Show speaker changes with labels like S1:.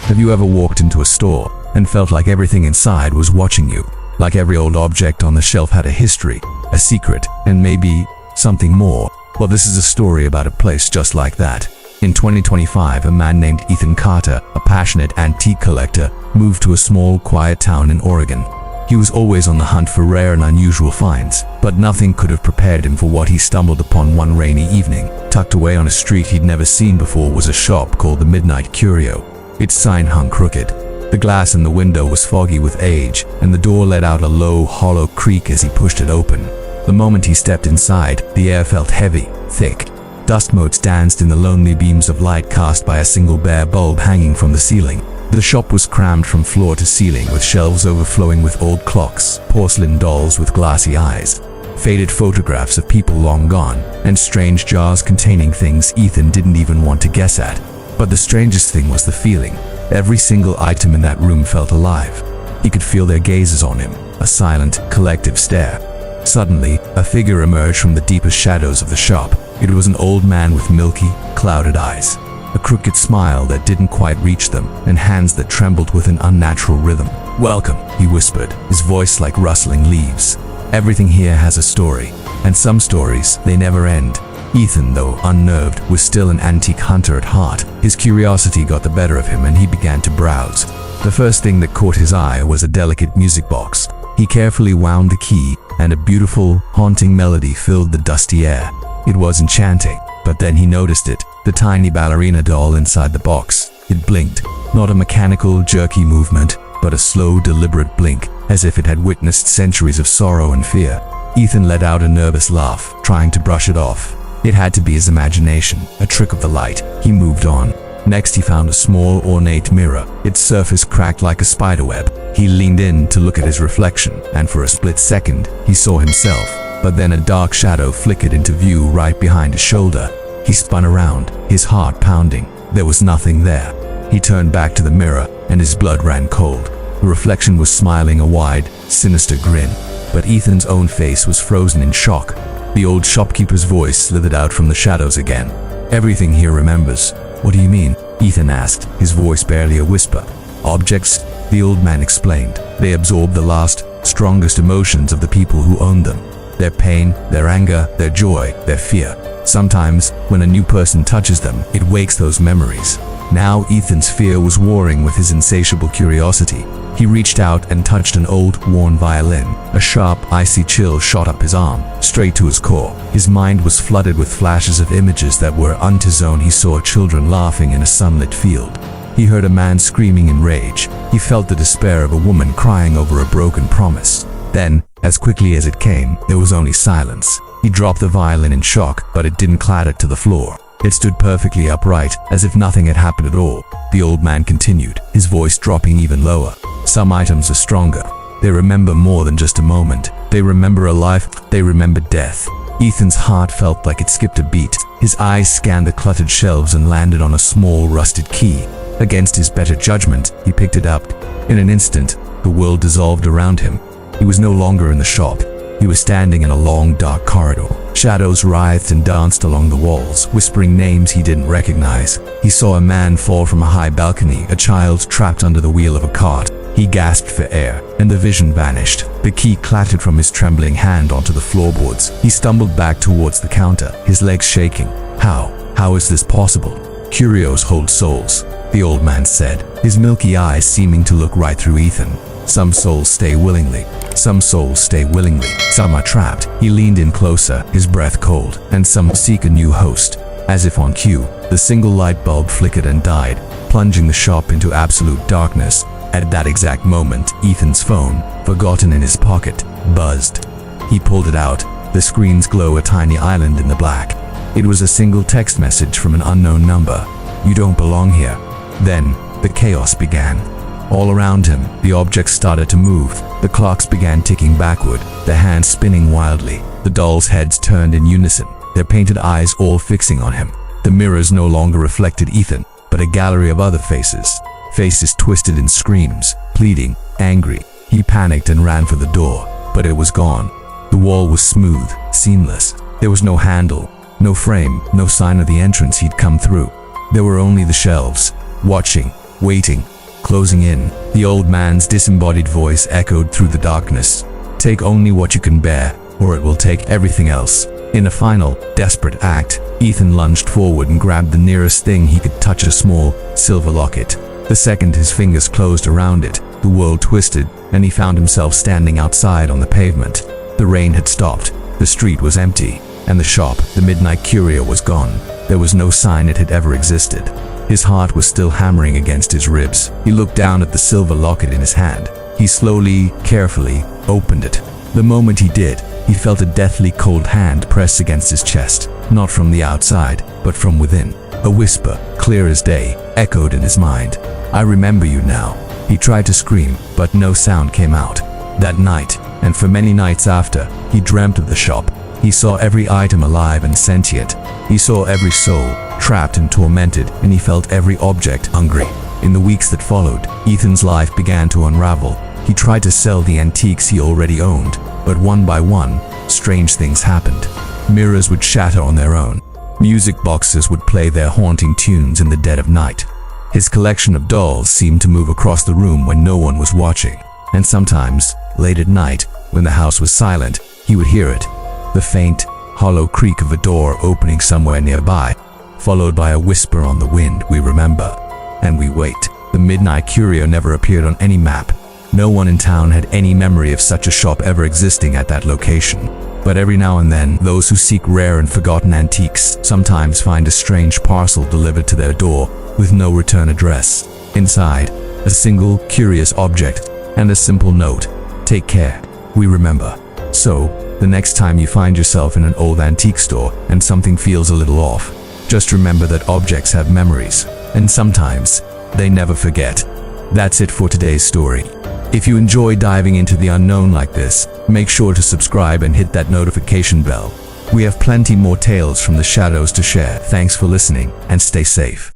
S1: Have you ever walked into a store and felt like everything inside was watching you? Like every old object on the shelf had a history, a secret, and maybe something more? Well, this is a story about a place just like that. In 2025, a man named Ethan Carter, a passionate antique collector, moved to a small, quiet town in Oregon. He was always on the hunt for rare and unusual finds, but nothing could have prepared him for what he stumbled upon one rainy evening. Tucked away on a street he'd never seen before was a shop called the Midnight Curio. Its sign hung crooked. The glass in the window was foggy with age, and the door let out a low, hollow creak as he pushed it open. The moment he stepped inside, the air felt heavy, thick. Dust motes danced in the lonely beams of light cast by a single bare bulb hanging from the ceiling. The shop was crammed from floor to ceiling, with shelves overflowing with old clocks, porcelain dolls with glassy eyes, faded photographs of people long gone, and strange jars containing things Ethan didn't even want to guess at. But the strangest thing was the feeling. Every single item in that room felt alive. He could feel their gazes on him, a silent, collective stare. Suddenly, a figure emerged from the deepest shadows of the shop. It was an old man with milky, clouded eyes, a crooked smile that didn't quite reach them, and hands that trembled with an unnatural rhythm. "Welcome," he whispered, his voice like rustling leaves. "Everything here has a story, and some stories, they never end." Ethan, though unnerved, was still an antique hunter at heart. His curiosity got the better of him and he began to browse. The first thing that caught his eye was a delicate music box. He carefully wound the key, and a beautiful, haunting melody filled the dusty air. It was enchanting, but then he noticed it, the tiny ballerina doll inside the box. It blinked, not a mechanical, jerky movement, but a slow, deliberate blink, as if it had witnessed centuries of sorrow and fear. Ethan let out a nervous laugh, trying to brush it off. It had to be his imagination, a trick of the light. He moved on. Next, he found a small, ornate mirror. Its surface cracked like a spiderweb. He leaned in to look at his reflection, and for a split second, he saw himself. But then a dark shadow flickered into view right behind his shoulder. He spun around, his heart pounding. There was nothing there. He turned back to the mirror, and his blood ran cold. The reflection was smiling a wide, sinister grin, but Ethan's own face was frozen in shock. The old shopkeeper's voice slithered out from the shadows again. "Everything here remembers." "What do you mean?" Ethan asked, his voice barely a whisper. "Objects," the old man explained. "They absorb the last, strongest emotions of the people who owned them. Their pain, their anger, their joy, their fear. Sometimes, when a new person touches them, it wakes those memories." Now Ethan's fear was warring with his insatiable curiosity. He reached out and touched an old, worn violin. A sharp, icy chill shot up his arm, straight to his core. His mind was flooded with flashes of images that were on his own. He saw children laughing in a sunlit field. He heard a man screaming in rage. He felt the despair of a woman crying over a broken promise. Then, as quickly as it came, there was only silence. He dropped the violin in shock, but it didn't clatter to the floor. It stood perfectly upright, as if nothing had happened at all. The old man continued, his voice dropping even lower. "Some items are stronger. They remember more than just a moment. They remember a life. They remember death." Ethan's heart felt like it skipped a beat. His eyes scanned the cluttered shelves and landed on a small, rusted key. Against his better judgment, he picked it up. In an instant, the world dissolved around him. He was no longer in the shop. He was standing in a long, dark corridor. Shadows writhed and danced along the walls, whispering names he didn't recognize. He saw a man fall from a high balcony, a child trapped under the wheel of a cart. He gasped for air, and the vision vanished. The key clattered from his trembling hand onto the floorboards. He stumbled back towards the counter, his legs shaking. How is this possible?" "Curios hold souls," the old man said, his milky eyes seeming to look right through Ethan. "Some souls stay willingly. Some souls stay willingly. Some are trapped." He leaned in closer, his breath cold, "and some seek a new host." As if on cue, the single light bulb flickered and died, plunging the shop into absolute darkness. At that exact moment, Ethan's phone, forgotten in his pocket, buzzed. He pulled it out, the screen's glow a tiny island in the black. It was a single text message from an unknown number. "You don't belong here." Then, the chaos began. All around him, the objects started to move. The clocks began ticking backward, their hands spinning wildly. The dolls' heads turned in unison, their painted eyes all fixing on him. The mirrors no longer reflected Ethan, but a gallery of other faces. Faces twisted in screams, pleading, angry. He panicked and ran for the door, but it was gone. The wall was smooth, seamless. There was no handle, no frame, no sign of the entrance he'd come through. There were only the shelves, watching, waiting, closing in. The old man's disembodied voice echoed through the darkness. Take only what you can bear, or it will take everything else. In a final, desperate act, Ethan lunged forward and grabbed the nearest thing he could touch, a small, silver locket. The second his fingers closed around it, the world twisted, and he found himself standing outside on the pavement. The rain had stopped, the street was empty, and the shop, the Midnight Curio, was gone. There was no sign it had ever existed. His heart was still hammering against his ribs. He looked down at the silver locket in his hand. He slowly, carefully, opened it. The moment he did, he felt a deathly cold hand press against his chest, not from the outside, but from within. A whisper, clear as day, echoed in his mind. I remember you now. He tried to scream, but no sound came out. That night, and for many nights after, he dreamt of the shop. He saw every item alive and sentient. He saw every soul, trapped and tormented, and he felt every object hungry. In the weeks that followed, Ethan's life began to unravel. He tried to sell the antiques he already owned, but one by one, strange things happened. Mirrors would shatter on their own. Music boxes would play their haunting tunes in the dead of night. His collection of dolls seemed to move across the room when no one was watching. And sometimes, late at night, when the house was silent, he would hear it. The faint, hollow creak of a door opening somewhere nearby, followed by a whisper on the wind. We remember. And we wait. The Midnight Curio never appeared on any map. No one in town had any memory of such a shop ever existing at that location. But every now and then, those who seek rare and forgotten antiques sometimes find a strange parcel delivered to their door with no return address. Inside, a single, curious object and a simple note. Take care. We remember. So, the next time you find yourself in an old antique store and something feels a little off, just remember that objects have memories, and sometimes they never forget. That's it for today's story. If you enjoy diving into the unknown like this, make sure to subscribe and hit that notification bell. We have plenty more tales from the shadows to share. Thanks for listening, and stay safe.